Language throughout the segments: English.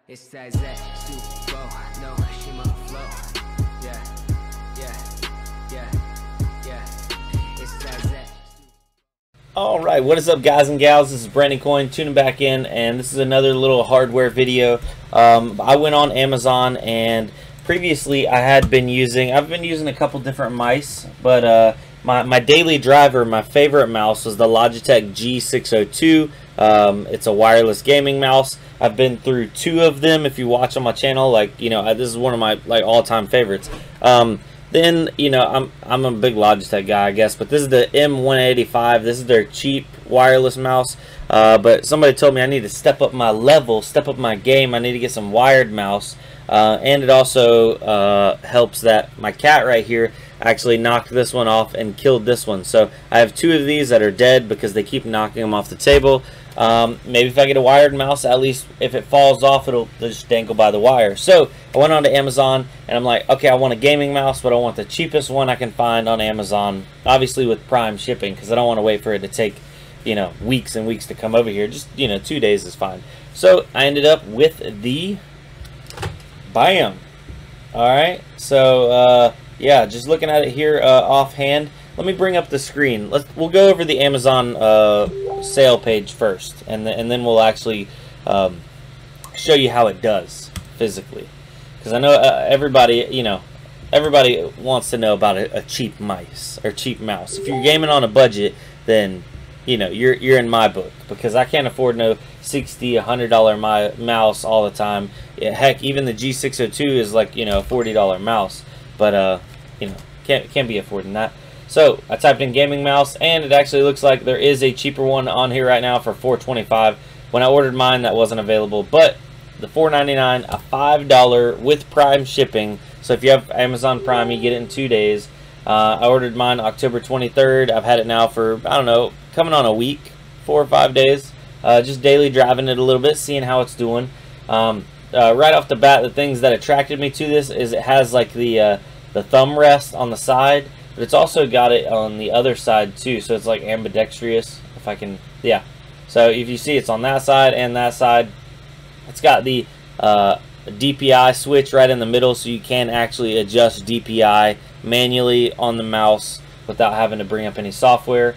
It's that super no Shima flow. Yeah, yeah, yeah, yeah. It's that. All right, what is up, guys and gals? This is Brandon Coin tuning back in, and this is another little hardware video. I went on Amazon, and previously I've been using a couple different mice, but my daily driver, my favorite mouse, was the Logitech G602. It's a wireless gaming mouse. I've been through two of them. If you watch on my channel, like, you know, this is one of my all-time favorites. Then, you know, I'm a big Logitech guy, I guess, but this is the M185. This is their cheap wireless mouse. But somebody told me I need to step up my level, step up my game. I need to get some wired mouse. And it also helps that my cat right here actually knocked this one off and killed this one. So I have two of these that are dead because they keep knocking them off the table. Maybe if I get a wired mouse, at least if it falls off, it'll just dangle by the wire. So I went on to Amazon, and I'm like, okay, I want a gaming mouse, but I want the cheapest one I can find on Amazon, obviously with Prime shipping, because I don't want to wait for it to take, you know, weeks and weeks to come over here. Just, you know, 2 days is fine. So I ended up with the BAM. All right, so yeah, just looking at it here offhand. Let me bring up the screen. We'll go over the Amazon sale page first, and then we'll actually show you how it does physically, because I know everybody wants to know about a cheap mice or cheap mouse. If you're gaming on a budget, then you know you're in my book, because I can't afford no $60, $100 mouse all the time. Yeah, heck, even the G602 is like, you know, a $40 mouse, but you know, can't be affording that. So I typed in gaming mouse, and it actually looks like there is a cheaper one on here right now for $425. When I ordered mine, that wasn't available, but the $499, a $5 with Prime shipping. So if you have Amazon Prime, you get it in 2 days. I ordered mine October 23rd. I've had it now for, I don't know, coming on a week, 4 or 5 days. Just daily driving it a little bit, seeing how it's doing. Right off the bat, the things that attracted me to this is it has like the thumb rest on the side, but it's also got it on the other side too, so it's like ambidextrous, if I can, yeah. So if you see, it's on that side and that side. It's got the DPI switch right in the middle, so you can actually adjust DPI manually on the mouse without having to bring up any software.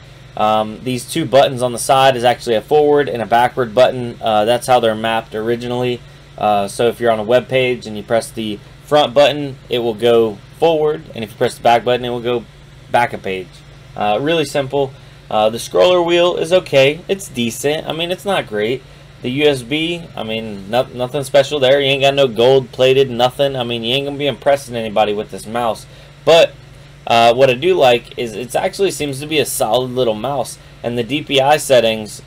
These two buttons on the side is actually a forward and a backward button. That's how they're mapped originally. So if you're on a web page and you press the front button, it will go forward, and if you press the back button, it will go back a page. Really simple. The scroller wheel is okay. It's decent. I mean, it's not great. The USB, I mean, nothing special there. You ain't got no gold plated, nothing. I mean, you ain't gonna be impressing anybody with this mouse. But what I do like is it actually seems to be a solid little mouse, and the DPI settings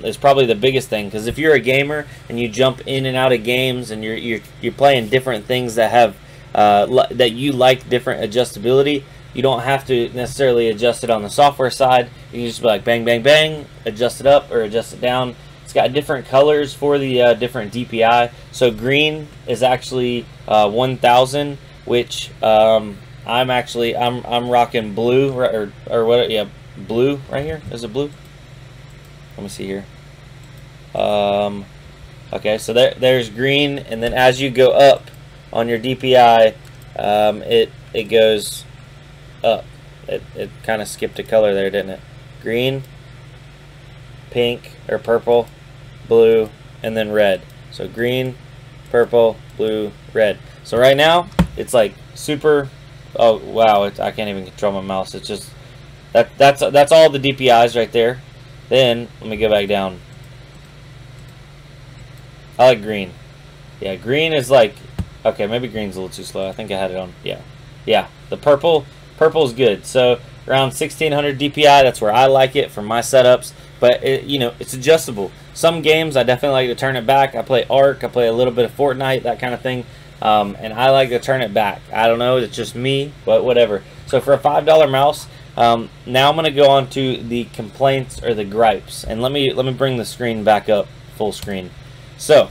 is probably the biggest thing, because if you're a gamer and you jump in and out of games and you're playing different things that have that you like different adjustability, you don't have to necessarily adjust it on the software side. You can just be like bang bang bang, adjust it up or adjust it down. It's got different colors for the different DPI. So green is actually 1000, which I'm rocking blue, or what? Yeah, blue right here. Is it blue? Let me see here. Okay, so there's green, and then as you go up on your DPI, it goes up. It kind of skipped a color there, didn't it? Green, pink or purple, blue, and then red. So green, purple, blue, red. So right now it's like super. Oh wow! I can't even control my mouse. It's just that's all the DPIs right there. Then let me go back down. I like green. Yeah, green is like, okay, maybe green's a little too slow. I think I had it on. Yeah. The purple's good. So around 1600 DPI, that's where I like it for my setups. But you know, it's adjustable. Some games I definitely like to turn it back. I play Ark. I play a little bit of Fortnite, that kind of thing. And I like to turn it back. I don't know, it's just me, but whatever. So for a $5 mouse, now I'm going to go on to the complaints or the gripes, and let me bring the screen back up full screen. So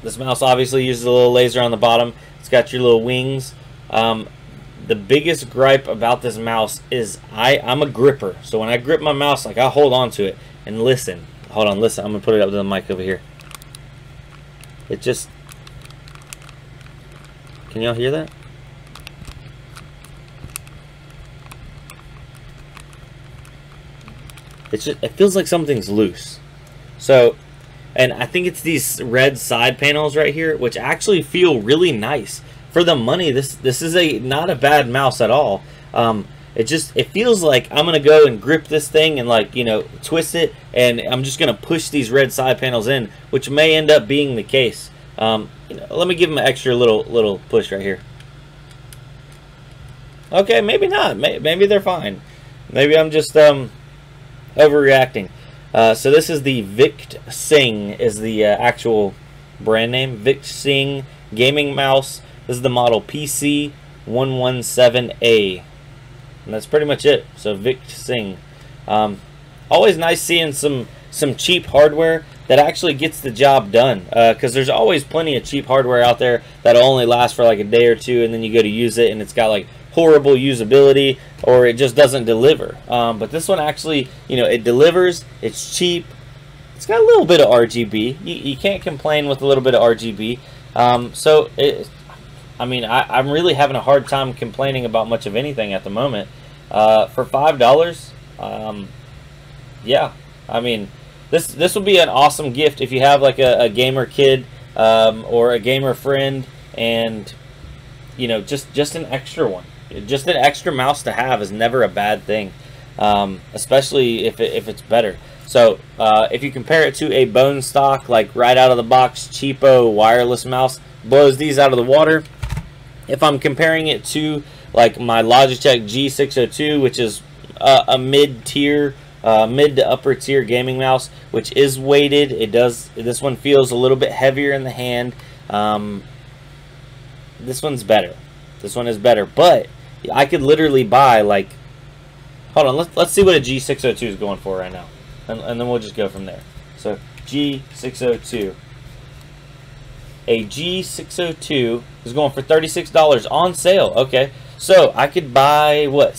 this mouse obviously uses a little laser on the bottom. It's got your little wings. The biggest gripe about this mouse is I'm a gripper. So when I grip my mouse, like, I hold on to it and listen. Hold on, listen. I'm gonna put it up to the mic over here. It just... Can y'all hear that? It's just, it feels like something's loose. So, and I think it's these red side panels right here, which actually feel really nice for the money. This is not a bad mouse at all. It feels like I'm gonna go and grip this thing and, like, you know, twist it, and I'm just gonna push these red side panels in, which may end up being the case. You know, let me give them an extra little push right here. Okay, maybe not. Maybe they're fine. Maybe I'm just overreacting. So this is the Victsing is the actual brand name. Victsing gaming mouse. This is the model PC117A. And that's pretty much it. So Victsing. Always nice seeing some cheap hardware that actually gets the job done. Because there's always plenty of cheap hardware out there that'll only last for like a day or two, and then you go to use it and it's got like horrible usability, or it just doesn't deliver. But this one actually, you know, it delivers. It's cheap. It's got a little bit of RGB. You can't complain with a little bit of RGB. So I mean, I'm really having a hard time complaining about much of anything at the moment. For $5, yeah, I mean, this would be an awesome gift if you have like a gamer kid or a gamer friend, and you know, just an extra one. Just an extra mouse to have is never a bad thing, especially if it's better. So if you compare it to a bone stock, like right out of the box, cheapo wireless mouse, blows these out of the water. If I'm comparing it to like my Logitech G602, which is a mid-tier, mid to upper tier gaming mouse, which is weighted, this one feels a little bit heavier in the hand. This one's better. This one is better, but I could literally buy, like, hold on, let's see what a G602 is going for right now, and then we'll just go from there. So G602, a G602 is going for $36 on sale. Okay, so I could buy what,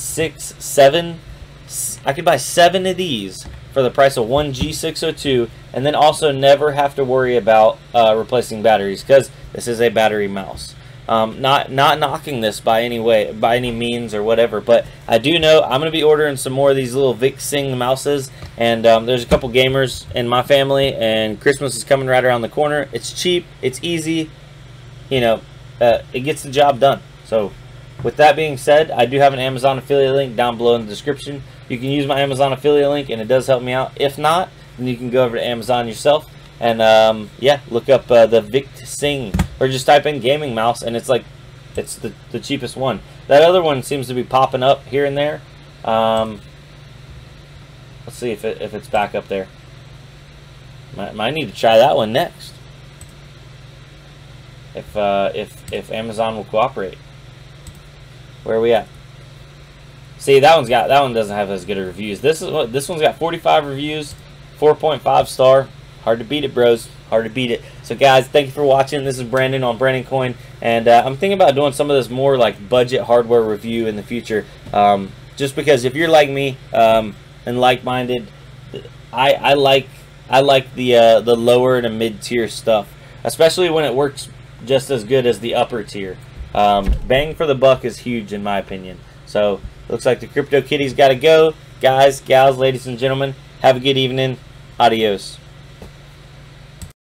I could buy 7 of these for the price of one G602, and then also never have to worry about replacing batteries, because this is a battery mouse. Not knocking this by any means or whatever, but I do know I'm going to be ordering some more of these little Victsing mouses, and there's a couple gamers in my family, and Christmas is coming right around the corner. It's cheap, it's easy, you know, it gets the job done. So with that being said, I do have an Amazon affiliate link down below in the description. You can use my Amazon affiliate link, and it does help me out. If not, then you can go over to Amazon yourself and yeah, look up the Victsing, or just type in gaming mouse, and it's like, it's the cheapest one. That other one seems to be popping up here and there. Let's see if it's back up there. Might need to try that one next, if Amazon will cooperate. Where are we at? See, that one doesn't have as good of reviews. This one's got 45 reviews, 4.5 star. Hard to beat it, bros. Hard to beat it. So guys, thank you for watching. This is Brandon on Brandon Coin, and I'm thinking about doing some of this more like budget hardware review in the future. Just because if you're like me and like-minded, I like the lower to mid-tier stuff, especially when it works just as good as the upper tier. Bang for the buck is huge in my opinion. So looks like the Crypto Kitty's got to go. Guys, gals, ladies and gentlemen, have a good evening. Adios.